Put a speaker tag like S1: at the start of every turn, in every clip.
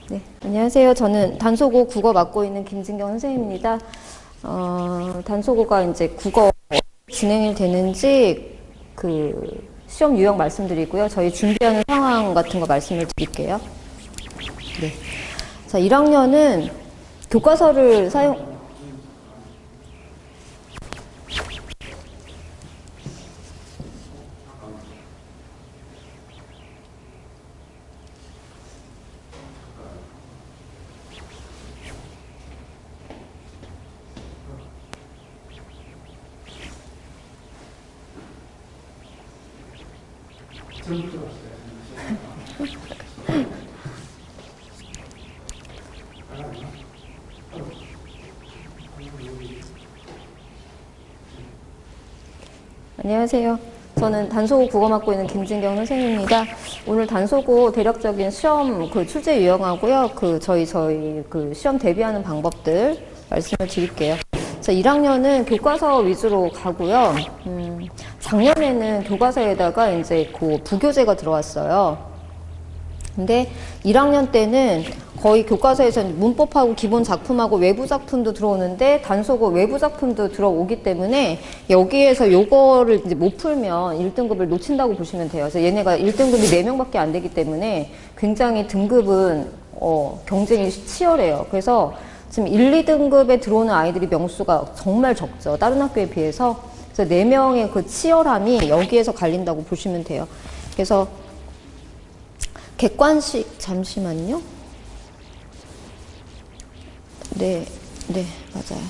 S1: 네, 안녕하세요. 저는 단소고 국어 맡고 있는 김진경 선생님입니다. 단소고가 이제 국어 진행이 되는지 시험 유형 말씀드리고요. 저희 준비하는 상황 같은 거 말씀을 드릴게요. 네. 자, 1학년은 교과서를 안녕하세요. 저는 단소고 국어 맡고 있는 김진경 선생님입니다. 오늘 단소고 대략적인 시험 출제 유형하고요. 저희 시험 대비하는 방법들 말씀을 드릴게요. 자, 1학년은 교과서 위주로 가고요. 작년에는 교과서에다가 이제 부교재가 들어왔어요. 근데 1학년 때는 거의 교과서에서 문법하고 기본 작품하고 외부 작품도 들어오는데 단소고 외부 작품도 들어오기 때문에 여기에서 요거를 이제 못 풀면 1등급을 놓친다고 보시면 돼요. 그래서 얘네가 1등급이 4명밖에 안 되기 때문에 굉장히 등급은 경쟁이 치열해요. 그래서 지금 1, 2등급에 들어오는 아이들이 명수가 정말 적죠. 다른 학교에 비해서. 그래서 4명의 그 치열함이 여기에서 갈린다고 보시면 돼요. 그래서 객관식, 잠시만요. 네, 맞아요.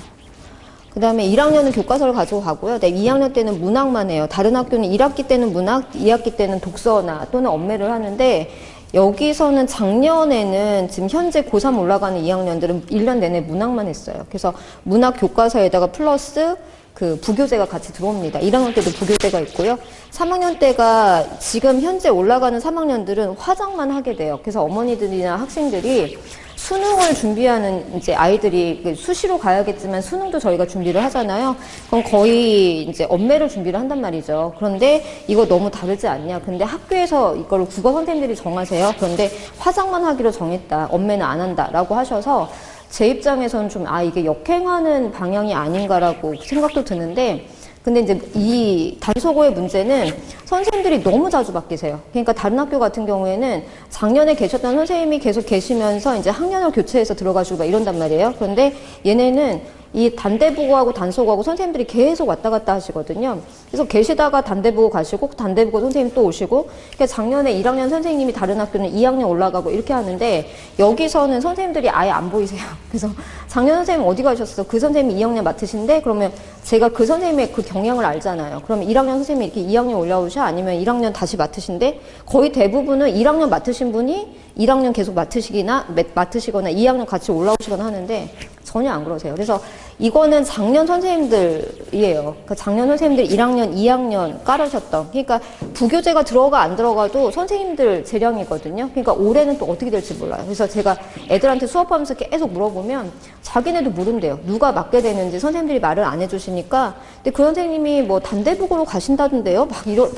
S1: 그 다음에 1학년은 교과서를 가지고 가고요. 2학년 때는 문학만 해요. 다른 학교는 1학기 때는 문학, 2학기 때는 독서나 또는 언매를 하는데 여기서는 작년에는 지금 현재 고3 올라가는 2학년들은 1년 내내 문학만 했어요. 그래서 문학 교과서에다가 플러스 부교재가 같이 들어옵니다. 1학년 때도 부교재가 있고요. 3학년 때가 지금 현재 올라가는 3학년들은 화장만 하게 돼요. 그래서 어머니들이나 학생들이 수능을 준비하는 이제 아이들이 수시로 가야겠지만 수능도 저희가 준비를 하잖아요. 그럼 거의 이제 언매를 준비를 한단 말이죠. 그런데 이거 너무 다르지 않냐. 근데 학교에서 이걸 국어 선생님들이 정하세요. 그런데 화장만 하기로 정했다. 언매는 안 한다라고 하셔서 제 입장에서는 좀 이게 역행하는 방향이 아닌가라고 생각도 드는데 근데 이제 이 단소고의 문제는 선생님들이 너무 자주 바뀌세요. 그러니까 다른 학교 같은 경우에는 작년에 계셨던 선생님이 계속 계시면서 이제 학년을 교체해서 들어가시고 막 이런단 말이에요. 그런데 얘네는 이 단대부고하고 단소고하고 선생님들이 계속 왔다 갔다 하시거든요. 그래서 계시다가 단대부고 가시고 단대부고 선생님 또 오시고 그러니까 작년에 1학년 선생님이 다른 학교는 2학년 올라가고 이렇게 하는데 여기서는 선생님들이 아예 안 보이세요. 그래서 작년 선생님 어디 가셨어? 그 선생님이 2학년 맡으신데 그러면 제가 그 선생님의 그 경향을 알잖아요. 그러면 1학년 선생님이 이렇게 2학년 올라오셔? 아니면 1학년 다시 맡으신데 거의 대부분은 1학년 맡으신 분이 1학년 계속 맡으시거나 2학년 같이 올라오시거나 하는데 전혀 안 그러세요. 그래서 이거는 작년 선생님들이에요. 그러니까 작년 선생님들 1학년, 2학년 깔으셨던. 그러니까 부교재가 들어가 안 들어가도 선생님들 재량이거든요. 그러니까 올해는 또 어떻게 될지 몰라요. 그래서 제가 애들한테 수업하면서 계속 물어보면 자기네도 모른대요. 누가 맡게 되는지 선생님들이 말을 안 해주시니까. 근데 그 선생님이 뭐 단대부고로 가신다던데요? 막 이래요.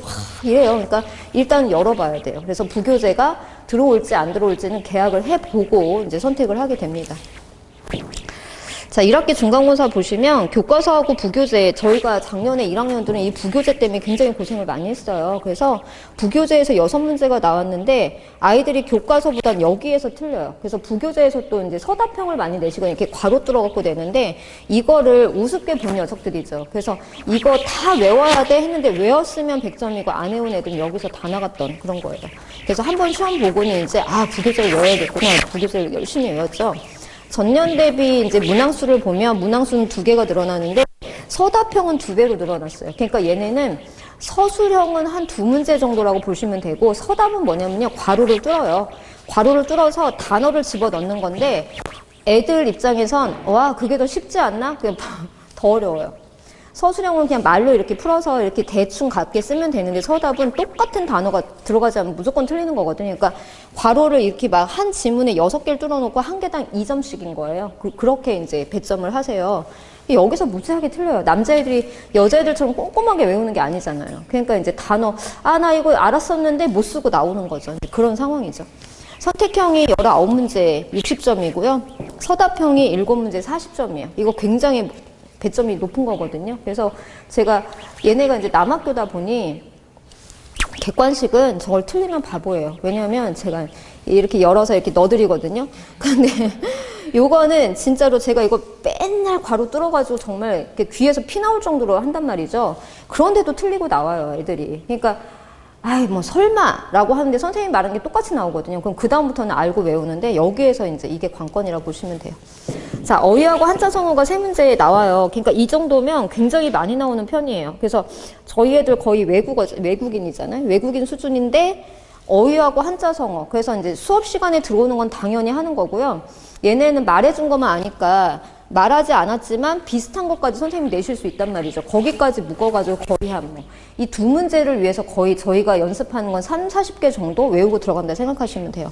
S1: 그러니까 일단 열어봐야 돼요. 그래서 부교재가 들어올지 안 들어올지는 계약을 해보고 이제 선택을 하게 됩니다. 자, 1학기 중간고사 보시면 교과서하고 부교재, 저희가 작년에 1학년들은 이 부교재 때문에 굉장히 고생을 많이 했어요. 그래서 부교재에서 6문제가 나왔는데 아이들이 교과서보단 여기에서 틀려요. 그래서 부교재에서 또 이제 서답형을 많이 내시거나 이렇게 괄호 뚫어갖고 내는데 이거를 우습게 본 녀석들이죠. 그래서 이거 다 외워야 돼 했는데 외웠으면 100점이고 안 외운 애들은 여기서 다 나갔던 그런 거예요. 그래서 한번 시험 보고는 이제 부교재를 외워야겠구나. 부교재를 열심히 외웠죠. 전년 대비 이제 문항수를 보면 문항수는 2개가 늘어나는데 서답형은 2배로 늘어났어요. 그러니까 얘네는 서술형은 한 2문제 정도라고 보시면 되고 서답은 뭐냐면요. 괄호를 뚫어요. 괄호를 뚫어서 단어를 집어넣는 건데 애들 입장에선 와 그게 더 쉽지 않나? 그냥 더 어려워요. 서술형은 그냥 말로 이렇게 풀어서 이렇게 대충 같게 쓰면 되는데 서답은 똑같은 단어가 들어가지 않으면 무조건 틀리는 거거든요. 그러니까 괄호를 이렇게 막 한 지문에 6개를 뚫어놓고 한 개당 2점씩인 거예요. 그렇게 이제 배점을 하세요. 여기서 무지하게 틀려요. 남자애들이 여자애들처럼 꼼꼼하게 외우는 게 아니잖아요. 그러니까 이제 단어 나 이거 알았었는데 못 쓰고 나오는 거죠. 그런 상황이죠. 선택형이 19문제 60점이고요. 서답형이 7문제 40점이에요. 이거 굉장히 배점이 높은 거거든요. 그래서 제가 얘네가 이제 남학교다 보니 객관식은 저걸 틀리면 바보예요. 왜냐면 제가 이렇게 열어서 이렇게 넣어드리거든요. 근데 요거는 진짜로 제가 이거 맨날 괄호 뚫어가지고 정말 이렇게 귀에서 피 나올 정도로 한단 말이죠. 그런데도 틀리고 나와요, 애들이. 그러니까 아이 뭐 설마라고 하는데 선생님 말하는 게 똑같이 나오거든요. 그럼 그 다음부터는 알고 외우는데 여기에서 이제 이게 관건이라고 보시면 돼요. 자, 어휘하고 한자 성어가 세 문제에 나와요. 그러니까 이 정도면 굉장히 많이 나오는 편이에요. 그래서 저희 애들 거의 외국인이잖아요. 외국인 수준인데 어휘하고 한자 성어. 그래서 이제 수업 시간에 들어오는 건 당연히 하는 거고요. 얘네는 말해준 것만 아니까 말하지 않았지만 비슷한 것까지 선생님이 내실 수 있단 말이죠. 거기까지 묶어가지고 거의 한 뭐. 이 두 문제를 위해서 거의 저희가 연습하는 건 40개 정도 외우고 들어간다 생각하시면 돼요.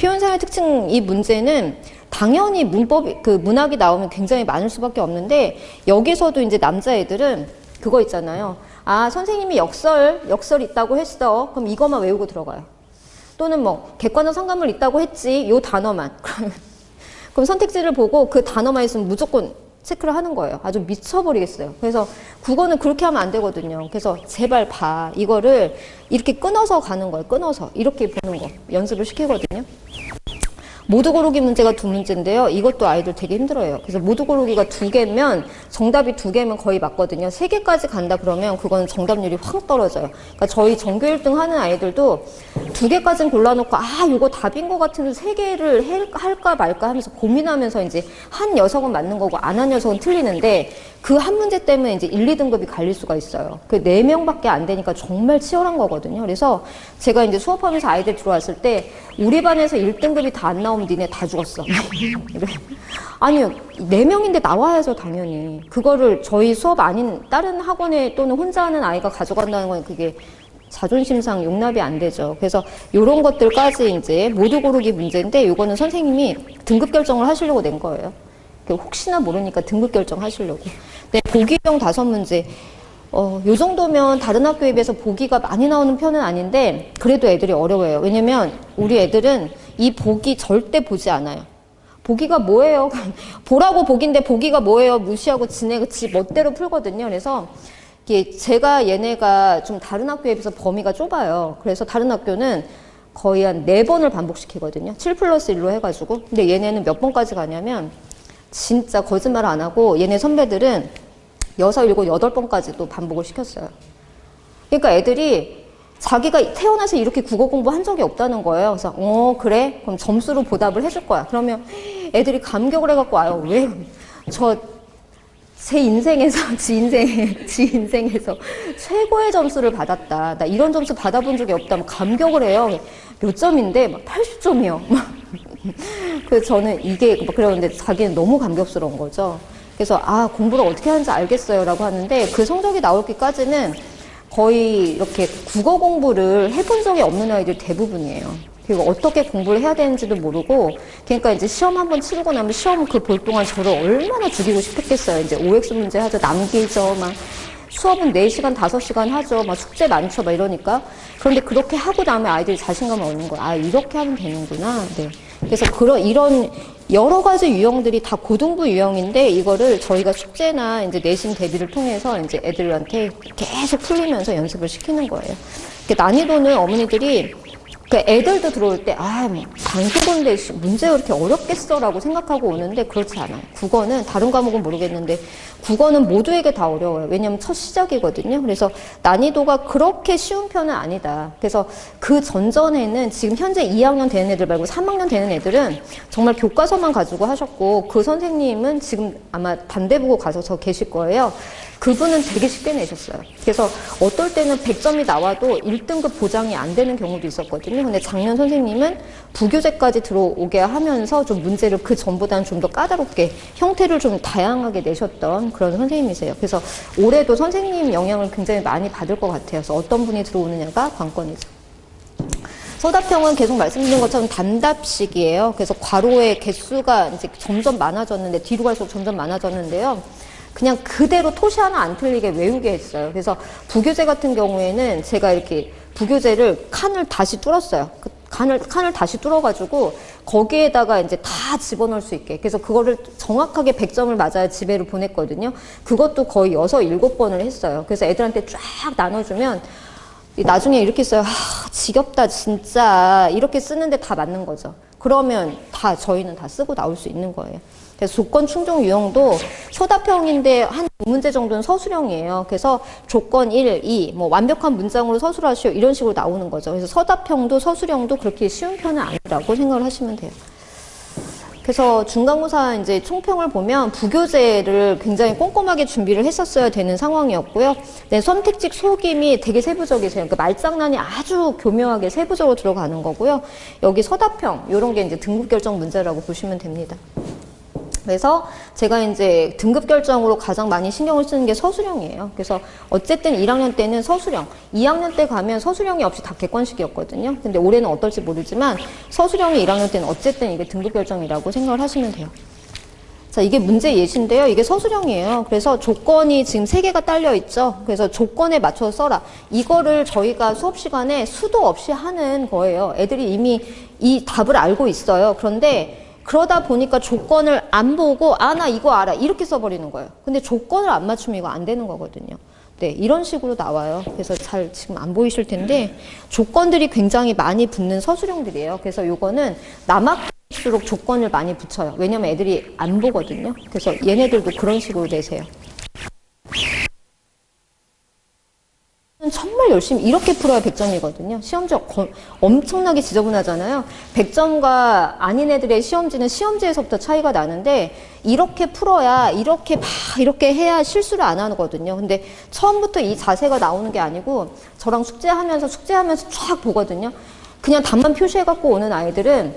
S1: 표현상의 특징 이 문제는 당연히 문학이 나오면 굉장히 많을 수밖에 없는데 여기서도 이제 남자애들은 그거 있잖아요. 아, 선생님이 역설 있다고 했어. 그럼 이것만 외우고 들어가요. 또는 뭐 객관적 상관물 있다고 했지. 요 단어만. 그럼 선택지를 보고 그 단어만 있으면 무조건 체크를 하는 거예요. 아주 미쳐버리겠어요. 그래서 국어는 그렇게 하면 안 되거든요. 그래서 제발 봐. 이거를 이렇게 끊어서 가는 거예요. 끊어서. 이렇게 보는 거. 연습을 시키거든요. 모두 고르기 문제가 2문제인데요. 이것도 아이들 되게 힘들어요. 그래서 모두 고르기가 2개면 정답이 2개면 거의 맞거든요. 3개까지 간다 그러면 그건 정답률이 확 떨어져요. 그러니까 저희 전교 1등 하는 아이들도 2개까지는 골라놓고 이거 답인 것 같은데 3개를 할까 말까 하면서 고민하면서 이제 한 녀석은 맞는 거고 안 한 녀석은 틀리는데 그 한 문제 때문에 이제 1, 2등급이 갈릴 수가 있어요. 그 4명밖에 안 되니까 정말 치열한 거거든요. 그래서 제가 이제 수업하면서 아이들 들어왔을 때 우리 반에서 1등급이 다 안 나오면 니네 다 죽었어. 아니요. 4명인데 나와야죠, 당연히. 그거를 저희 수업 아닌 다른 학원에 또는 혼자 하는 아이가 가져간다는 건 그게 자존심상 용납이 안 되죠. 그래서 이런 것들까지 이제 모두 고르기 문제인데 이거는 선생님이 등급 결정을 하시려고 낸 거예요. 혹시나 모르니까 등급 결정 하시려고. 네, 보기형 5문제. 요 정도면 다른 학교에 비해서 보기가 많이 나오는 편은 아닌데 그래도 애들이 어려워요. 왜냐면 우리 애들은 이 보기 절대 보지 않아요. 보기가 뭐예요? 보라고 보기인데 보기가 뭐예요? 무시하고 지 멋대로 풀거든요. 그래서 제가 얘네가 좀 다른 학교에 비해서 범위가 좁아요. 그래서 다른 학교는 거의 한 4번을 반복시키거든요. 7+1로 해가지고. 근데 얘네는 몇 번까지 가냐면 진짜 거짓말 안 하고 얘네 선배들은 6, 7, 8번까지도 반복을 시켰어요. 그러니까 애들이 자기가 태어나서 이렇게 국어 공부한 적이 없다는 거예요. 그래서 그래? 그럼 점수로 보답을 해줄 거야. 그러면 애들이 감격을 해갖고 와요. 왜? 제 인생에서 지 인생에서 최고의 점수를 받았다. 나 이런 점수 받아본 적이 없다. 막 감격을 해요. 몇 점인데 막 80점이요. 그래서 저는 이게 막 그러는데 자기는 너무 감격스러운 거죠. 그래서 공부를 어떻게 하는지 알겠어요라고 하는데 그 성적이 나오기까지는 거의 이렇게 국어 공부를 해본 적이 없는 아이들 대부분이에요. 그리고 어떻게 공부를 해야 되는지도 모르고 그러니까 이제 시험 한번 치르고 나면 시험 그 볼 동안 저를 얼마나 죽이고 싶었겠어요. 이제 OX 문제 하죠. 남기죠. 막 수업은 4시간, 5시간 하죠. 막 숙제 많죠. 막 이러니까. 그런데 그렇게 하고 나면 아이들이 자신감을 얻는 거예요. 이렇게 하면 되는구나. 네. 그래서 이런 여러 가지 유형들이 다 고등부 유형인데 이거를 저희가 숙제나 이제 내신 대비를 통해서 이제 애들한테 계속 풀리면서 연습을 시키는 거예요. 난이도는 어머니들이 애들도 들어올 때 뭐 단국어인데 문제가 그렇게 어렵겠어라고 생각하고 오는데 그렇지 않아요. 국어는 다른 과목은 모르겠는데 국어는 모두에게 다 어려워요. 왜냐하면 첫 시작이거든요. 그래서 난이도가 그렇게 쉬운 편은 아니다. 그래서 그 전전에는 지금 현재 2학년 되는 애들 말고 3학년 되는 애들은 정말 교과서만 가지고 하셨고 그 선생님은 지금 아마 단대보고 가서 계실 거예요. 그분은 되게 쉽게 내셨어요. 그래서 어떨 때는 100점이 나와도 1등급 보장이 안 되는 경우도 있었거든요. 근데 작년 선생님은 부교재까지 들어오게 하면서 좀 문제를 그 전보다는 좀 더 까다롭게 형태를 좀 다양하게 내셨던 그런 선생님이세요. 그래서 올해도 선생님 영향을 굉장히 많이 받을 것 같아요. 그래서 어떤 분이 들어오느냐가 관건이죠. 서답형은 계속 말씀드린 것처럼 단답식이에요. 그래서 괄호의 개수가 이제 점점 많아졌는데 뒤로 갈수록 점점 많아졌는데요. 그냥 그대로 토시 하나 안 틀리게 외우게 했어요. 그래서 부교재 같은 경우에는 제가 이렇게 부교재를 칸을 다시 뚫었어요. 칸을 다시 뚫어가지고 거기에다가 이제 다 집어넣을 수 있게. 그래서 그거를 정확하게 100점을 맞아야 집에로 보냈거든요. 그것도 거의 6, 7번을 했어요. 그래서 애들한테 쫙 나눠주면 나중에 이렇게 써요. 지겹다 진짜. 이렇게 쓰는데 다 맞는 거죠. 그러면 저희는 다 쓰고 나올 수 있는 거예요. 그래서 조건 충족 유형도 서답형인데 한 두 문제 정도는 서술형이에요. 그래서 조건 1, 2, 뭐 완벽한 문장으로 서술하시오 이런 식으로 나오는 거죠. 그래서 서답형도 서술형도 그렇게 쉬운 편은 아니라고 생각을 하시면 돼요. 그래서 중간고사 이제 총평을 보면 부교재를 굉장히 꼼꼼하게 준비를 했었어야 되는 상황이었고요. 네, 선택직 속임이 되게 세부적이세요. 그러니까 말장난이 아주 교묘하게 세부적으로 들어가는 거고요. 여기 서답형 이런 게 이제 등급 결정 문제라고 보시면 됩니다. 그래서 제가 이제 등급 결정으로 가장 많이 신경을 쓰는 게 서술형이에요. 그래서 어쨌든 1학년 때는 서술형, 2학년 때 가면 서술형이 없이 다 객관식이었거든요. 근데 올해는 어떨지 모르지만 서술형이 1학년 때는 어쨌든 이게 등급 결정이라고 생각을 하시면 돼요. 자, 이게 문제 예시인데요. 이게 서술형이에요. 그래서 조건이 지금 3개가 딸려 있죠. 그래서 조건에 맞춰서 써라. 이거를 저희가 수업 시간에 수도 없이 하는 거예요. 애들이 이미 이 답을 알고 있어요. 그런데 그러다 보니까 조건을 안 보고 나 이거 알아 이렇게 써버리는 거예요. 근데 조건을 안 맞추면 이거 안 되는 거거든요. 네, 이런 식으로 나와요. 그래서 잘 지금 안 보이실 텐데 조건들이 굉장히 많이 붙는 서술형들이에요. 그래서 요거는 남학일수록 조건을 많이 붙여요. 왜냐면 애들이 안 보거든요. 그래서 얘네들도 그런 식으로 내세요. 정말 열심히 이렇게 풀어야 100점이거든요. 시험지 엄청나게 지저분하잖아요. 100점과 아닌 애들의 시험지는 시험지에서부터 차이가 나는데 이렇게 풀어야 이렇게 해야 실수를 안 하거든요. 근데 처음부터 이 자세가 나오는 게 아니고 저랑 숙제하면서 쫙 보거든요. 그냥 답만 표시해갖고 오는 아이들은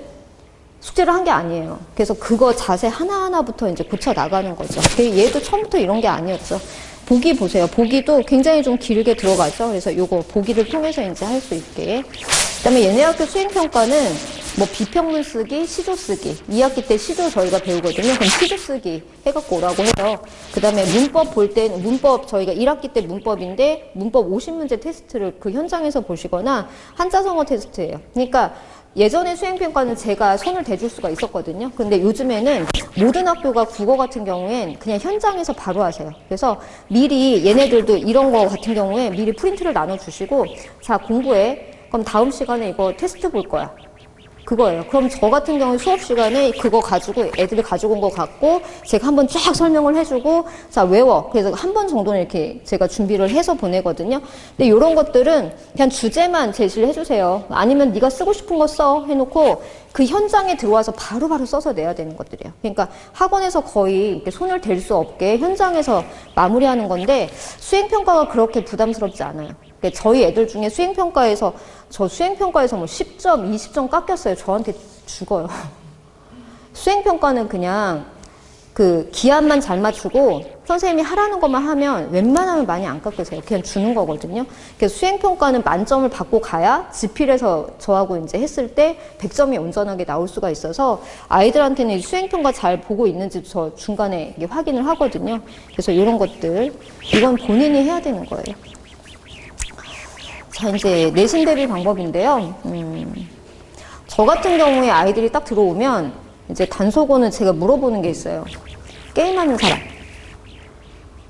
S1: 숙제를 한 게 아니에요. 그래서 그거 자세 하나하나부터 이제 고쳐 나가는 거죠. 얘도 처음부터 이런 게 아니었죠. 보기 보세요. 보기도 굉장히 좀 길게 들어가죠. 그래서 요거 보기를 통해서 이제 할 수 있게. 그다음에 얘네 학교 수행평가는 뭐 비평문 쓰기, 시조 쓰기. 2학기 때 시조 저희가 배우거든요. 그럼 시조 쓰기 해갖고 오라고 해요. 그다음에 문법 볼 때 문법 저희가 1학기 때 문법인데 문법 50문제 테스트를 그 현장에서 보시거나 한자성어 테스트예요. 그러니까 예전에 수행평가는 제가 손을 대줄 수가 있었거든요. 근데 요즘에는 모든 학교가 국어 같은 경우엔 그냥 현장에서 바로 하세요. 그래서 미리 얘네들도 이런 거 같은 경우에 미리 프린트를 나눠주시고 자 공부해. 그럼 다음 시간에 이거 테스트 볼 거야. 그거예요. 그럼 저 같은 경우에 수업 시간에 그거 가지고 애들이 가지고 온 거 갖고 제가 한번 쫙 설명을 해주고 자 외워. 그래서 한 번 정도는 이렇게 제가 준비를 해서 보내거든요. 근데 이런 것들은 그냥 주제만 제시를 해주세요. 아니면 네가 쓰고 싶은 거 써 해놓고 그 현장에 들어와서 바로바로 써서 내야 되는 것들이에요. 그러니까 학원에서 거의 이렇게 손을 댈 수 없게 현장에서 마무리하는 건데 수행평가가 그렇게 부담스럽지 않아요. 저희 애들 중에 수행평가에서 뭐 10점, 20점 깎였어요. 저한테 죽어요. 수행평가는 그냥 그 기한만 잘 맞추고 선생님이 하라는 것만 하면 웬만하면 많이 안 깎으세요. 그냥 주는 거거든요. 그래서 수행평가는 만점을 받고 가야 지필에서 저하고 이제 했을 때 100점이 온전하게 나올 수가 있어서 아이들한테는 수행평가 잘 보고 있는지 저 중간에 확인을 하거든요. 그래서 이런 것들, 이건 본인이 해야 되는 거예요. 자, 이제 내신 대비 방법인데요. 저 같은 경우에 아이들이 딱 들어오면 이제 단속어는 제가 물어보는 게 있어요. 게임하는 사람.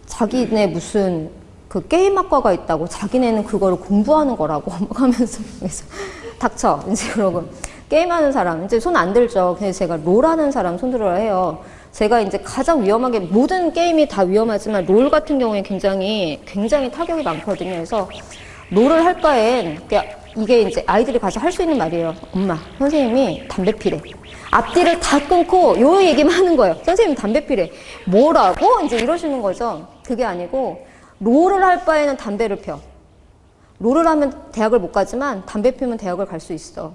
S1: 자기네 무슨 그 게임학과가 있다고 자기네는 그거를 공부하는 거라고 하면서 그래서 닥쳐. 이제 그러고 게임하는 사람 이제 손 안 들죠. 그래서 제가 롤하는 사람 손 들어야 해요. 제가 이제 가장 위험하게 모든 게임이 다 위험하지만 롤 같은 경우에 굉장히 타격이 많거든요. 그래서 롤을 할 바엔 이게 이제 아이들이 가서 할 수 있는 말이에요. 엄마, 선생님이 담배 피래. 앞뒤를 다 끊고 요 얘기만 하는 거예요. 선생님 담배 피래. 뭐라고? 이제 이러시는 거죠. 그게 아니고 롤을 할 바에는 담배를 펴. 롤을 하면 대학을 못 가지만 담배 피우면 대학을 갈 수 있어.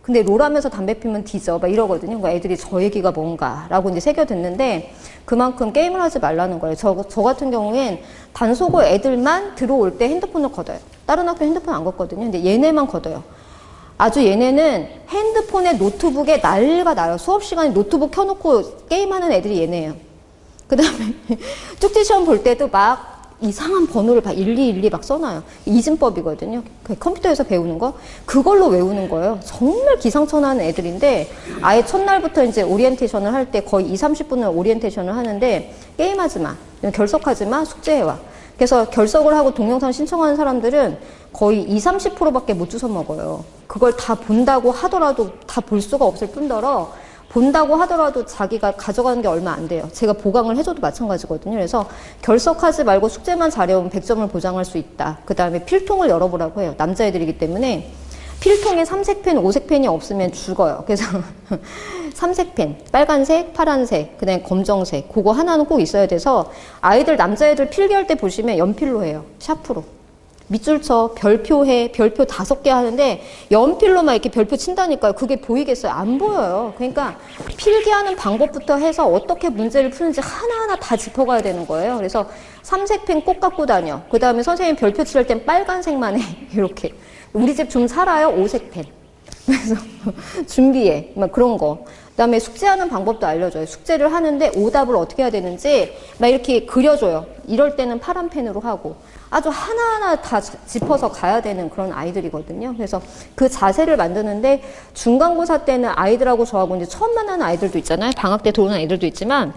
S1: 근데 롤하면서 담배 피우면 뒤져. 막 이러거든요. 그러니까 애들이 저 얘기가 뭔가라고 이제 새겨듣는데 그만큼 게임을 하지 말라는 거예요. 저 같은 경우엔 단속어 애들만 들어올 때 핸드폰을 걷어요. 다른 학교 핸드폰 안 걷거든요. 근데 얘네만 걷어요. 아주 얘네는 핸드폰에 노트북에 난리가 나요. 수업 시간에 노트북 켜놓고 게임하는 애들이 얘네예요. 그 다음에 쪽지 시험 볼 때도 막 이상한 번호를 막 1212 막 써놔요. 이진법이거든요. 컴퓨터에서 배우는 거. 그걸로 외우는 거예요. 정말 기상천외한 애들인데 아예 첫날부터 이제 오리엔테이션을 할 때 거의 30분을 오리엔테이션을 하는데 게임하지 마. 결석하지 마. 숙제해와. 그래서 결석을 하고 동영상 신청하는 사람들은 거의 30~30%밖에 못 주워 먹어요. 그걸 다 본다고 하더라도 다 볼 수가 없을 뿐더러 본다고 하더라도 자기가 가져가는 게 얼마 안 돼요. 제가 보강을 해줘도 마찬가지거든요. 그래서 결석하지 말고 숙제만 잘해오면 100점을 보장할 수 있다. 그 다음에 필통을 열어보라고 해요. 남자애들이기 때문에 필통에 삼색펜, 오색펜이 없으면 죽어요. 그래서 삼색펜, 빨간색, 파란색, 그 다음에 검정색 그거 하나는 꼭 있어야 돼서 아이들, 남자애들 필기할 때 보시면 연필로 해요. 샤프로. 밑줄 쳐, 별표 해, 별표 5개 하는데 연필로만 이렇게 별표 친다니까요. 그게 보이겠어요? 안 보여요. 그러니까 필기하는 방법부터 해서 어떻게 문제를 푸는지 하나하나 다 짚어가야 되는 거예요. 그래서 삼색펜 꼭 갖고 다녀. 그 다음에 선생님 별표 칠 땐 빨간색만 해. 이렇게. 우리 집 좀 살아요? 오색펜. 그래서 준비해. 막 그런 거. 그 다음에 숙제하는 방법도 알려줘요. 숙제를 하는데 오답을 어떻게 해야 되는지 막 이렇게 그려줘요. 이럴 때는 파란 펜으로 하고. 아주 하나하나 다 짚어서 가야 되는 그런 아이들이거든요. 그래서 그 자세를 만드는데 중간고사 때는 아이들하고 저하고 이제 처음 만나는 아이들도 있잖아요. 방학 때 들어오는 아이들도 있지만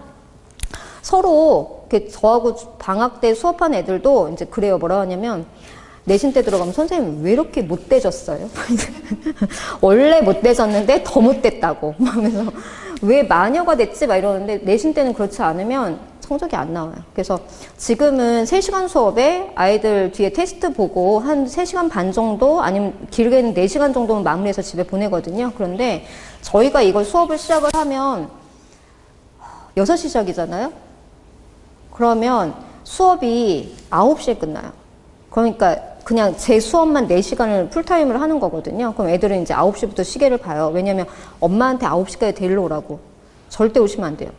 S1: 서로 이렇게 저하고 방학 때 수업한 애들도 이제 그래요. 뭐라 하냐면 내신 때 들어가면 선생님 왜 이렇게 못되셨어요? 원래 못되셨는데 더 못됐다고. 하면서 왜 마녀가 됐지? 막 이러는데 내신 때는 그렇지 않으면 성적이 안 나와요. 그래서 지금은 3시간 수업에 아이들 뒤에 테스트 보고 한 3시간 반 정도 아니면 길게는 4시간 정도는 마무리해서 집에 보내거든요. 그런데 저희가 이걸 수업을 시작을 하면 6시 시작이잖아요. 그러면 수업이 9시에 끝나요. 그러니까 그냥 제 수업만 4시간을 풀타임을 하는 거거든요. 그럼 애들은 이제 9시부터 시계를 봐요. 왜냐면 엄마한테 9시까지 데리러 오라고. 절대 오시면 안 돼요.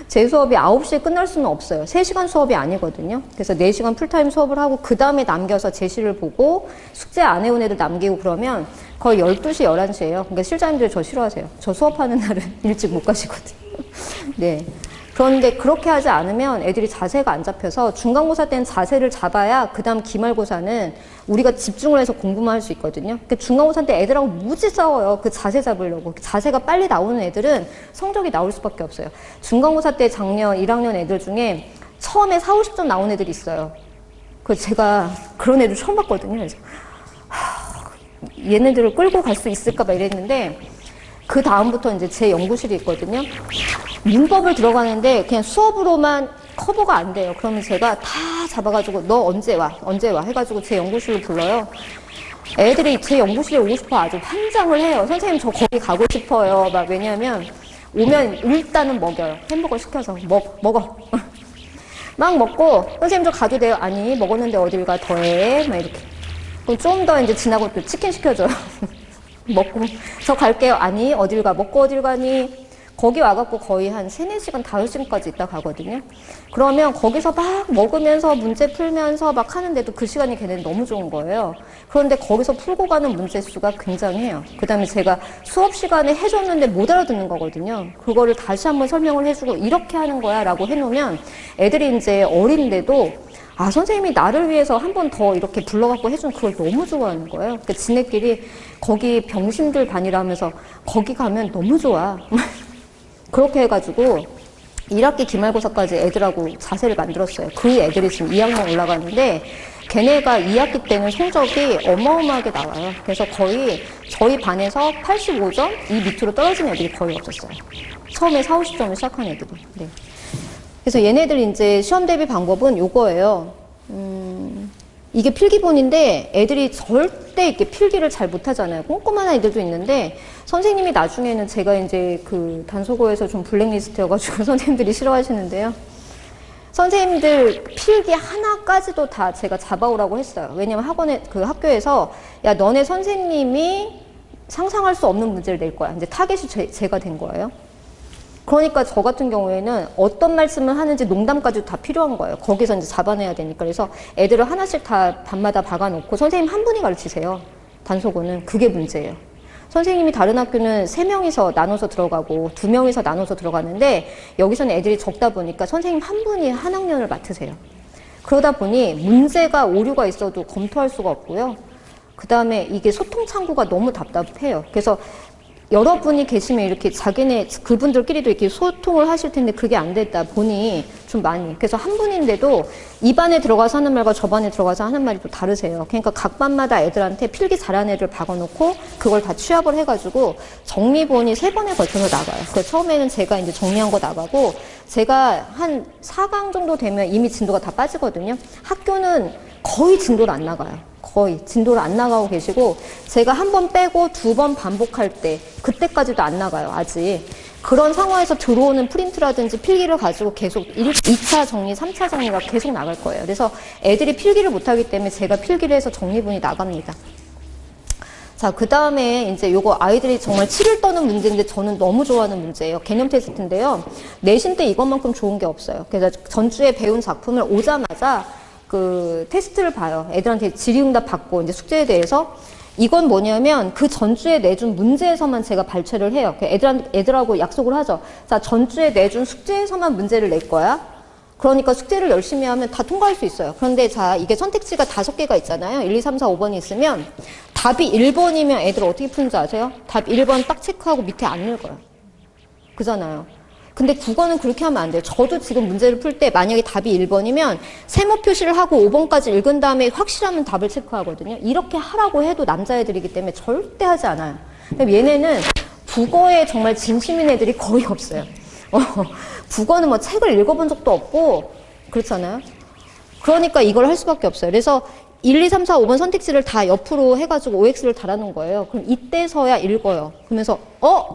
S1: 제 수업이 9시에 끝날 수는 없어요. 3시간 수업이 아니거든요. 그래서 4시간 풀타임 수업을 하고 그 다음에 남겨서 제시를 보고 숙제 안 해온 애들 남기고 그러면 거의 12시, 11시예요. 그러니까 실장님들이 저 싫어하세요. 저 수업하는 날은 일찍 못 가시거든요. 네. 그런데 그렇게 하지 않으면 애들이 자세가 안 잡혀서 중간고사 때는 자세를 잡아야 그 다음 기말고사는 우리가 집중을 해서 공부만 할 수 있거든요. 그러니까 중간고사 때 애들하고 무지 싸워요. 그 자세 잡으려고. 자세가 빨리 나오는 애들은 성적이 나올 수밖에 없어요. 중간고사 때 작년 1학년 애들 중에 처음에 40~50점 나온 애들이 있어요. 그래서 제가 그런 애들 처음 봤거든요. 그래서 얘네들을 끌고 갈 수 있을까 봐 이랬는데 그 다음부터 이제 제 연구실이 있거든요. 문법을 들어가는데 그냥 수업으로만 커버가 안 돼요. 그러면 제가 다 잡아가지고 너 언제 와? 언제 와? 해가지고 제 연구실로 불러요. 애들이 제 연구실에 오고 싶어 아주 환장을 해요. 선생님 저 거기 가고 싶어요. 막 왜냐면 오면 일단은 먹여요. 햄버거 시켜서 먹어. 막 먹고 선생님 저 가도 돼요? 아니 먹었는데 어딜 가 더해? 막 이렇게. 그럼 좀 더 이제 지나고 또 치킨 시켜줘요. 먹고 저 갈게요. 아니 어딜 가? 먹고 어딜 가니? 거기 와갖고 거의 한 3~4시간, 5시간까지 있다 가거든요. 그러면 거기서 막 먹으면서 문제 풀면서 막 하는데도 그 시간이 걔네는 너무 좋은 거예요. 그런데 거기서 풀고 가는 문제 수가 굉장해요. 그 다음에 제가 수업 시간에 해줬는데 못 알아듣는 거거든요. 그거를 다시 한번 설명을 해주고 이렇게 하는 거야 라고 해놓으면 애들이 이제 어린데도 아 선생님이 나를 위해서 한 번 더 이렇게 불러갖고 해준 그걸 너무 좋아하는 거예요. 그러니까 지네끼리 거기 병신들 반이라면서 거기 가면 너무 좋아. 그렇게 해가지고 1학기 기말고사까지 애들하고 자세를 만들었어요. 그 애들이 지금 2학년 올라가는데 걔네가 2학기 때는 성적이 어마어마하게 나와요. 그래서 거의 저희 반에서 85점 이 밑으로 떨어진 애들이 거의 없었어요. 처음에 40~50점을 시작한 애들이. 네. 그래서 얘네들 이제 시험 대비 방법은 요거예요. 이게 필기본인데 애들이 절대 이렇게 필기를 잘 못하잖아요. 꼼꼼한 아이들도 있는데 선생님이 나중에는 제가 이제 그 단소고에서 좀 블랙리스트여가지고 선생님들이 싫어하시는데요. 선생님들 필기 하나까지도 다 제가 잡아오라고 했어요. 왜냐면 학원에 그 학교에서 야 너네 선생님이 상상할 수 없는 문제를 낼 거야. 이제 타겟이 제가 된 거예요. 그러니까 저 같은 경우에는 어떤 말씀을 하는지 농담까지도 다 필요한 거예요. 거기서 이제 잡아내야 되니까. 그래서 애들을 하나씩 다 반마다 박아놓고 선생님 한 분이 가르치세요. 단속어는. 그게 문제예요. 선생님이 다른 학교는 3명이서 나눠서 들어가고 2명이서 나눠서 들어가는데 여기서는 애들이 적다 보니까 선생님 한 분이 한 학년을 맡으세요. 그러다 보니 문제가 오류가 있어도 검토할 수가 없고요. 그 다음에 이게 소통 창구가 너무 답답해요. 그래서 여러분이 계시면 이렇게 자기네 그분들끼리도 이렇게 소통을 하실 텐데 그게 안 됐다 보니 좀 많이. 그래서 한 분인데도 이 반에 들어가서 하는 말과 저 반에 들어가서 하는 말이 또 다르세요. 그러니까 각 반마다 애들한테 필기 잘하는 애들 박아놓고 그걸 다 취합을 해가지고 정리본이 3번에 걸쳐서 나가요. 그 처음에는 제가 이제 정리한 거 나가고 제가 한 4강 정도 되면 이미 진도가 다 빠지거든요. 학교는 거의 진도를 안 나가요. 거의 진도를 안 나가고 계시고 제가 한 번 빼고 2번 반복할 때 그때까지도 안 나가요. 아직. 그런 상황에서 들어오는 프린트라든지 필기를 가지고 계속 2차 정리, 3차 정리가 계속 나갈 거예요. 그래서 애들이 필기를 못하기 때문에 제가 필기를 해서 정리본이 나갑니다. 자, 그 다음에 이제 요거 아이들이 정말 치를 떠는 문제인데 저는 너무 좋아하는 문제예요. 개념 테스트인데요. 내신 때 이것만큼 좋은 게 없어요. 그래서 전주에 배운 작품을 오자마자 그 테스트를 봐요. 애들한테 질의응답 받고 이제 숙제에 대해서 이건 뭐냐면 그 전주에 내준 문제에서만 제가 발췌를 해요. 애들하고 약속을 하죠. 자, 전주에 내준 숙제에서만 문제를 낼 거야. 그러니까 숙제를 열심히 하면 다 통과할 수 있어요. 그런데 자, 이게 선택지가 5개가 있잖아요. 1, 2, 3, 4, 5번이 있으면 답이 1번이면 애들 어떻게 푸는지 아세요? 답 1번 딱 체크하고 밑에 안 읽어요. 그잖아요. 근데 국어는 그렇게 하면 안 돼요. 저도 지금 문제를 풀 때 만약에 답이 1번이면 세모 표시를 하고 5번까지 읽은 다음에 확실하면 답을 체크하거든요. 이렇게 하라고 해도 남자애들이기 때문에 절대 하지 않아요. 근데 얘네는 국어에 정말 진심인 애들이 거의 없어요. 국어는 뭐 책을 읽어본 적도 없고 그렇잖아요. 그러니까 이걸 할 수밖에 없어요. 그래서 1, 2, 3, 4, 5번 선택지를 다 옆으로 해가지고 OX를 달아놓은 거예요. 그럼 이때서야 읽어요. 그러면서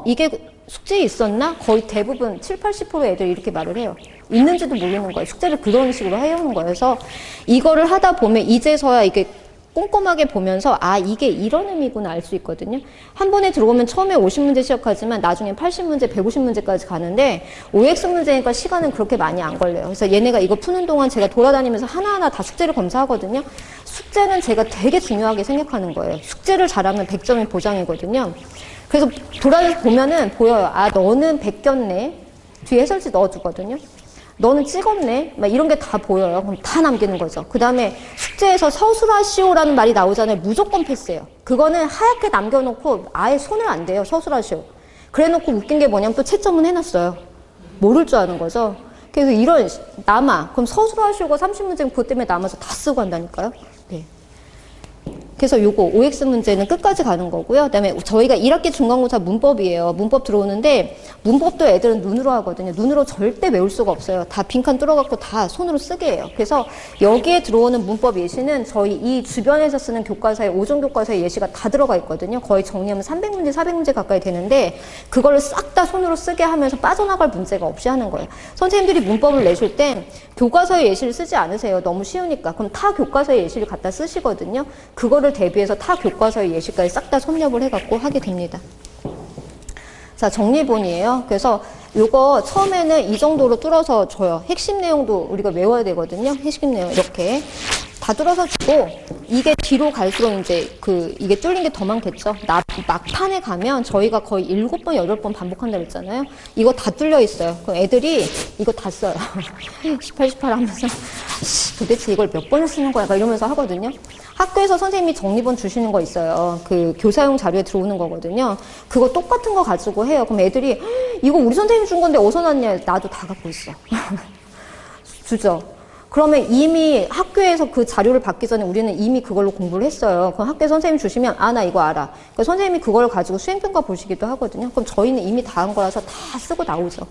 S1: 이게 숙제에 있었나? 거의 대부분 7, 80% 애들이 이렇게 말을 해요. 있는지도 모르는 거예요. 숙제를 그런 식으로 해오는 거예요. 그래서 이거를 하다 보면 이제서야 이게 꼼꼼하게 보면서 아 이게 이런 의미구나 알 수 있거든요. 한 번에 들어오면 처음에 50문제 시작하지만 나중에 80문제, 150문제까지 가는데 OX 문제니까 시간은 그렇게 많이 안 걸려요. 그래서 얘네가 이거 푸는 동안 제가 돌아다니면서 하나하나 다 숙제를 검사하거든요. 숙제는 제가 되게 중요하게 생각하는 거예요. 숙제를 잘하면 100점이 보장이거든요. 그래서 돌아서 보면은 보여요. 아 너는 베꼈네. 뒤에 해설지 넣어주거든요. 너는 찍었네. 막 이런 게 다 보여요. 그럼 다 남기는 거죠. 그 다음에 숙제에서 서술하시오라는 말이 나오잖아요. 무조건 패스해요. 그거는 하얗게 남겨놓고 아예 손을 안 대요. 서술하시오. 그래놓고 웃긴 게 뭐냐면 또 채점은 해놨어요. 모를 줄 아는 거죠. 그래서 이런 남아. 그럼 서술하시오가 30문제는 그것 때문에 남아서 다 쓰고 한다니까요. 네. 그래서 요거 OX 문제는 끝까지 가는 거고요. 그다음에 저희가 1학기 중간고사 문법이에요. 문법 들어오는데 문법도 애들은 눈으로 하거든요. 눈으로 절대 외울 수가 없어요. 다 빈칸 뚫어갖고 다 손으로 쓰게 해요. 그래서 여기에 들어오는 문법 예시는 저희 이 주변에서 쓰는 교과서에 5종 교과서의 예시가 다 들어가 있거든요. 거의 정리하면 300문제, 400문제 가까이 되는데 그거를 싹 다 손으로 쓰게 하면서 빠져나갈 문제가 없이 하는 거예요. 선생님들이 문법을 내실 때 교과서의 예시를 쓰지 않으세요. 너무 쉬우니까. 그럼 타 교과서의 예시를 갖다 쓰시거든요. 그거를 대비해서 타 교과서의 예시까지 싹 다 섭렵을 해갖고 하게 됩니다. 자, 정리본이에요. 그래서 요거 처음에는 이 정도로 뚫어서 줘요. 핵심 내용도 우리가 외워야 되거든요. 핵심 내용 이렇게 다 뚫어서 주고 이게 뒤로 갈수록 이제 이게 뚫린 게 더 많겠죠. 막판에 가면 저희가 거의 7번, 8번 반복한다고 했잖아요. 이거 다 뚫려 있어요. 그럼 애들이 이거 다 써요. 18, 18 하면서 도대체 이걸 몇 번을 쓰는 거야? 이러면서 하거든요. 학교에서 선생님이 정리본 주시는 거 있어요. 그 교사용 자료에 들어오는 거거든요. 그거 똑같은 거 가지고 해요. 그럼 애들이 이거 우리 선생님이 준 건데 어디서 났냐? 나도 다 갖고 있어. 주죠. 그러면 이미 학교에서 그 자료를 받기 전에 우리는 이미 그걸로 공부를 했어요. 그럼 학교에 선생님 주시면 아, 나 이거 알아. 그러니까 선생님이 그걸 가지고 수행평가 보시기도 하거든요. 그럼 저희는 이미 다 한 거라서 다 쓰고 나오죠.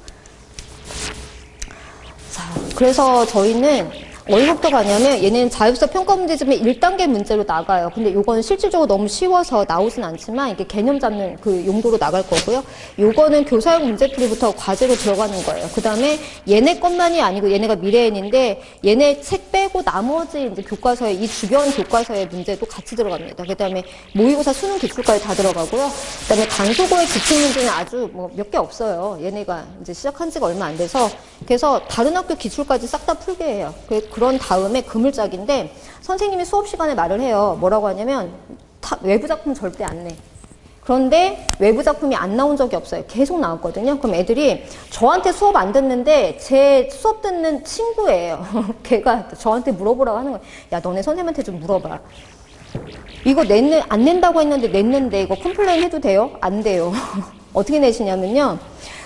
S1: 자, 그래서 저희는 어디서부터 가냐면 얘는 자율서 평가 문제집에 1단계 문제로 나가요. 근데 요거는 실질적으로 너무 쉬워서 나오진 않지만 이게 개념 잡는 그 용도로 나갈 거고요. 요거는 교사용 문제풀이부터 과제로 들어가는 거예요. 그 다음에 얘네 것만이 아니고 얘네가 미래인인데 얘네 책 빼고 나머지 이제 교과서에 이 주변 교과서의 문제도 같이 들어갑니다. 그 다음에 모의고사 수능 기출까지 다 들어가고요. 그 다음에 간소고의 기출 문제는 아주 뭐 몇 개 없어요. 얘네가 이제 시작한 지가 얼마 안 돼서. 그래서 다른 학교 기출까지 싹 다 풀게 해요. 그런 다음에 그물짝인데 선생님이 수업 시간에 말을 해요. 뭐라고 하냐면 외부 작품 절대 안 내. 그런데 외부 작품이 안 나온 적이 없어요. 계속 나왔거든요. 그럼 애들이 저한테 수업 안 듣는데 제 수업 듣는 친구예요. 걔가 저한테 물어보라고 하는 거예요. 야, 너네 선생님한테 좀 물어봐. 이거 안 낸다고 했는데 냈는데 이거 컴플레인 해도 돼요? 안 돼요. 어떻게 내시냐면요.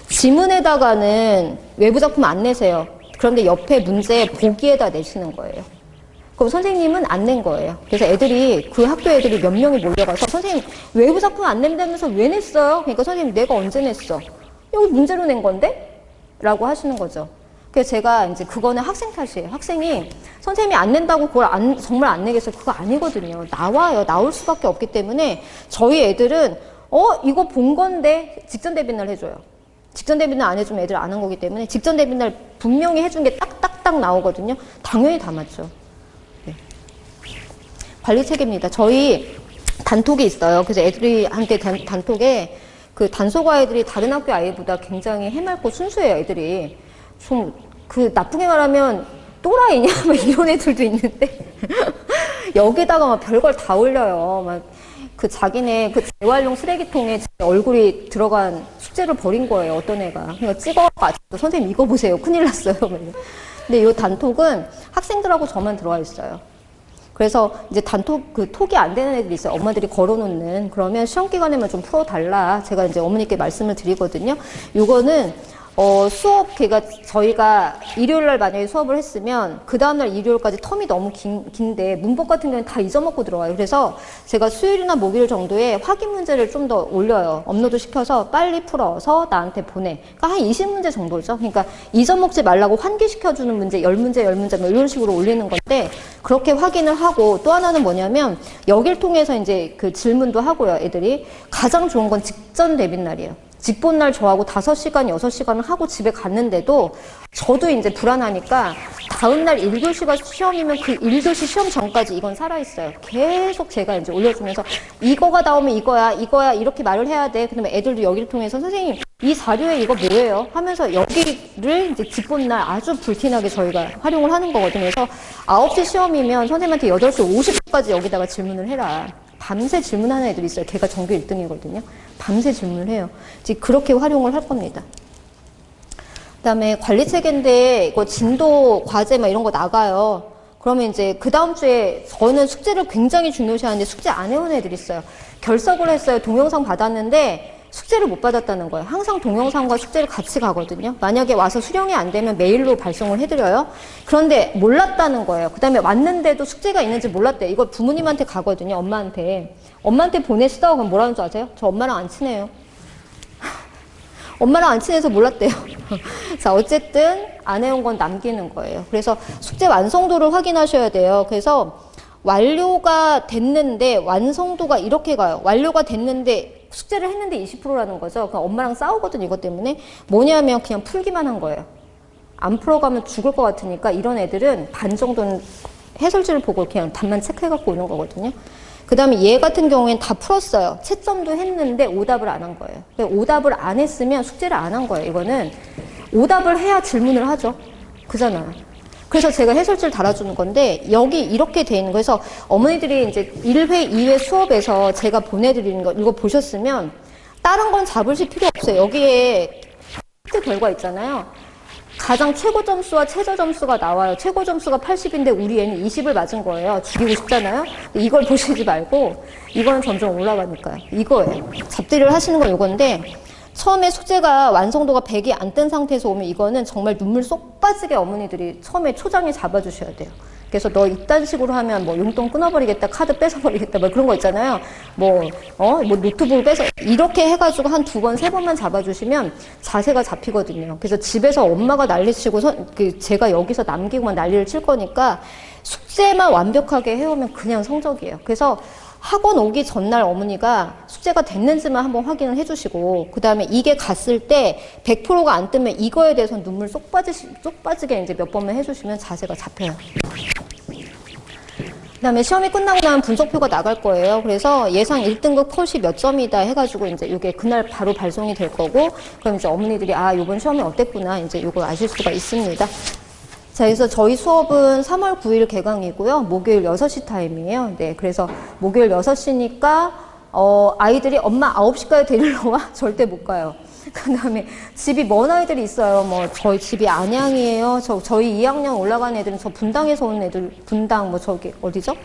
S1: 지문에다가는 외부 작품 안 내세요. 그런데 옆에 문제 보기에다 내시는 거예요. 그럼 선생님은 안 낸 거예요. 그래서 애들이, 그 학교 애들이 몇 명이 몰려가서 선생님 외부 작품 안 낸다면서 왜 냈어요? 그러니까 선생님 내가 언제 냈어? 여기 문제로 낸 건데? 라고 하시는 거죠. 그래서 제가 이제 그거는 학생 탓이에요. 학생이 선생님이 안 낸다고 그걸 정말 안 내겠어요? 그거 아니거든요. 나와요. 나올 수밖에 없기 때문에 저희 애들은 이거 본 건데 직전 대비날 해줘요. 직전 대비날 안 해주면 애들 안 한 거기 때문에 직전 대비날 분명히 해준 게 딱딱딱 나오거든요. 당연히 다 맞죠. 네. 관리 체계입니다. 저희 단톡이 있어요. 그래서 애들이한테 단톡에 그 단소가 애들이 다른 학교 아이보다 굉장히 해맑고 순수해요. 애들이 좀 그 나쁘게 말하면 또라이냐 막 이런 애들도 있는데 여기다가 막 별걸 다 올려요. 막 그 자기네 그 재활용 쓰레기통에 얼굴이 들어간 숙제를 버린 거예요. 어떤 애가. 그러니까 찍어가지고 선생님 이거 보세요. 큰일 났어요. 근데 이 단톡은 학생들하고 저만 들어와 있어요. 그래서 이제 그 톡이 안 되는 애들이 있어요. 엄마들이 걸어놓는. 그러면 시험 기간에만 좀 풀어달라. 제가 이제 어머니께 말씀을 드리거든요. 요거는 수업, 그러니까 저희가 일요일날 만약에 수업을 했으면 그 다음날 일요일까지 텀이 너무 긴데 문법 같은 경우는 다 잊어먹고 들어와요. 그래서 제가 수요일이나 목요일 정도에 확인 문제를 좀 더 올려요. 업로드 시켜서 빨리 풀어서 나한테 보내. 그러니까 한 20문제 정도죠. 그러니까 잊어먹지 말라고 환기시켜주는 문제, 10문제 뭐 이런 식으로 올리는 건데 그렇게 확인을 하고 또 하나는 뭐냐면 여길 통해서 이제 그 질문도 하고요. 애들이 가장 좋은 건 직전 대비날이에요. 직본날 저하고 5시간, 6시간을 하고 집에 갔는데도 저도 이제 불안하니까 다음날 1교시가 시험이면 그 1교시 시험 전까지 이건 살아있어요. 계속 제가 이제 올려주면서 이거가 나오면 이거야 이렇게 말을 해야 돼. 그다음에 애들도 여기를 통해서 선생님 이 자료에 이거 뭐예요? 하면서 여기를 이제 직본날 아주 불티나게 저희가 활용을 하는 거거든요. 그래서 9시 시험이면 선생님한테 8시 50분까지 여기다가 질문을 해라. 밤새 질문하는 애들이 있어요. 걔가 전교 1등이거든요. 밤새 질문을 해요. 지금 그렇게 활용을 할 겁니다. 그 다음에 관리 체계인데, 이거 진도, 과제 막 이런 거 나가요. 그러면 이제 그 다음 주에 저는 숙제를 굉장히 중요시 하는데 숙제 안 해온 애들이 있어요. 결석을 했어요. 동영상 받았는데 숙제를 못 받았다는 거예요. 항상 동영상과 숙제를 같이 가거든요. 만약에 와서 수령이 안 되면 메일로 발송을 해드려요. 그런데 몰랐다는 거예요. 그 다음에 왔는데도 숙제가 있는지 몰랐대요. 이걸 부모님한테 가거든요. 엄마한테. 엄마한테 보내시다가 그럼 뭐라는 줄 아세요? 저 엄마랑 안 친해요. 엄마랑 안 친해서 몰랐대요. 자, 어쨌든 안 해온 건 남기는 거예요. 그래서 숙제 완성도를 확인하셔야 돼요. 그래서 완료가 됐는데 완성도가 이렇게 가요. 완료가 됐는데 숙제를 했는데 20%라는 거죠. 그러니까 엄마랑 싸우거든 이것 때문에. 뭐냐면 그냥 풀기만 한 거예요. 안 풀어가면 죽을 것 같으니까 이런 애들은 반 정도는 해설지를 보고 그냥 답만 체크해갖고 오는 거거든요. 그 다음에 얘 같은 경우에는 다 풀었어요. 채점도 했는데 오답을 안 한 거예요. 오답을 안 했으면 숙제를 안 한 거예요. 이거는 오답을 해야 질문을 하죠. 그잖아요. 그래서 제가 해설지를 달아주는 건데 여기 이렇게 돼 있는 거에서 어머니들이 이제 1회, 2회 수업에서 제가 보내드리는 거 이거 보셨으면 다른 건 잡으실 필요 없어요. 여기에 테스트 결과 있잖아요. 가장 최고 점수와 최저 점수가 나와요. 최고 점수가 80인데 우리 애는 20을 맞은 거예요. 죽이고 싶잖아요. 이걸 보시지 말고 이거는 점점 올라가니까요. 이거예요. 잡들이를 하시는 건 이건데 처음에 숙제가 완성도가 100이 안 뜬 상태에서 오면 이거는 정말 눈물 쏙 빠지게 어머니들이 처음에 초장에 잡아주셔야 돼요. 그래서 너 이딴 식으로 하면 뭐 용돈 끊어버리겠다, 카드 뺏어버리겠다, 뭐 그런 거 있잖아요. 뭐 노트북을 뺏어, 이렇게 해가지고 한 2번, 3번만 잡아주시면 자세가 잡히거든요. 그래서 집에서 엄마가 난리치고 제가 여기서 남기고만 난리를 칠 거니까 숙제만 완벽하게 해오면 그냥 성적이에요. 그래서 학원 오기 전날 어머니가 숙제가 됐는지만 한번 확인을 해주시고 그 다음에 이게 갔을 때 100%가 안 뜨면 이거에 대해서 눈물 쏙 빠지게 이제 몇 번만 해주시면 자세가 잡혀요. 그 다음에 시험이 끝나고 나면 분석표가 나갈 거예요. 그래서 예상 1등급 컷이 몇 점이다 해가지고 이제 이게 그날 바로 발송이 될 거고 그럼 이제 어머니들이 아, 요번 시험이 어땠구나 이제 요걸 아실 수가 있습니다. 자, 그래서 저희 수업은 3월 9일 개강이고요. 목요일 6시 타임이에요. 네, 그래서 목요일 6시니까 아이들이 엄마 9시까지 데리러 와? 절대 못 가요. 그 다음에 집이 먼 아이들이 있어요. 뭐 저희 집이 안양이에요. 저희 2학년 올라간 애들은 저 분당에서 온 애들, 분당 뭐 저기 어디죠?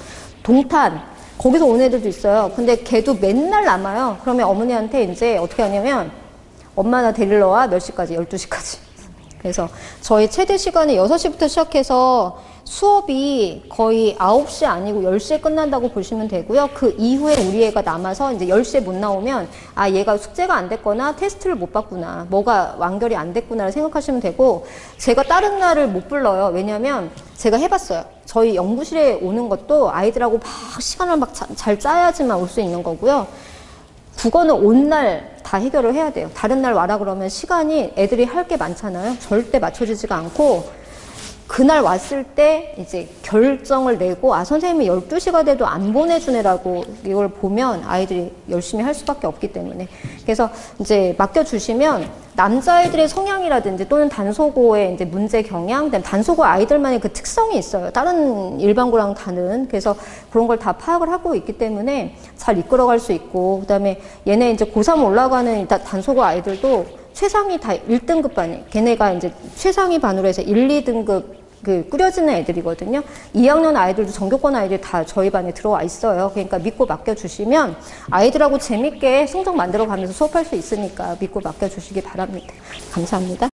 S1: 동탄 거기서 온 애들도 있어요. 근데 걔도 맨날 남아요. 그러면 어머니한테 이제 어떻게 하냐면 엄마 나 데리러 와. 몇 시까지? 12시까지. 그래서 저희 최대 시간이 6시부터 시작해서 수업이 거의 9시 아니고 10시에 끝난다고 보시면 되고요. 그 이후에 우리 애가 남아서 이제 10시에 못 나오면 아 얘가 숙제가 안 됐거나 테스트를 못 봤구나. 뭐가 완결이 안 됐구나를 생각하시면 되고 제가 다른 날을 못 불러요. 왜냐면 제가 해봤어요. 저희 연구실에 오는 것도 아이들하고 막 시간을 막 잘 짜야지만 올 수 있는 거고요. 국어는 온 날 다 해결을 해야 돼요. 다른 날 와라 그러면 시간이 애들이 할 게 많잖아요. 절대 맞춰지지가 않고 그날 왔을 때 이제 결정을 내고 아 선생님이 12시가 돼도 안 보내주네라고 이걸 보면 아이들이 열심히 할 수밖에 없기 때문에 그래서 이제 맡겨주시면 남자아이들의 성향이라든지 또는 단소고의 이제 문제 경향, 단소고 아이들만의 그 특성이 있어요. 다른 일반고랑 다른. 그래서 그런 걸 다 파악을 하고 있기 때문에 잘 이끌어갈 수 있고, 그 다음에 얘네 이제 고3 올라가는 단소고 아이들도 최상위 다 1등급 반이, 걔네가 이제 최상위 반으로 해서 1, 2등급 꾸려지는 애들이거든요. 2학년 아이들도 전교권 아이들이 다 저희 반에 들어와 있어요. 그러니까 믿고 맡겨주시면 아이들하고 재밌게 성적 만들어가면서 수업할 수 있으니까 믿고 맡겨주시기 바랍니다. 감사합니다.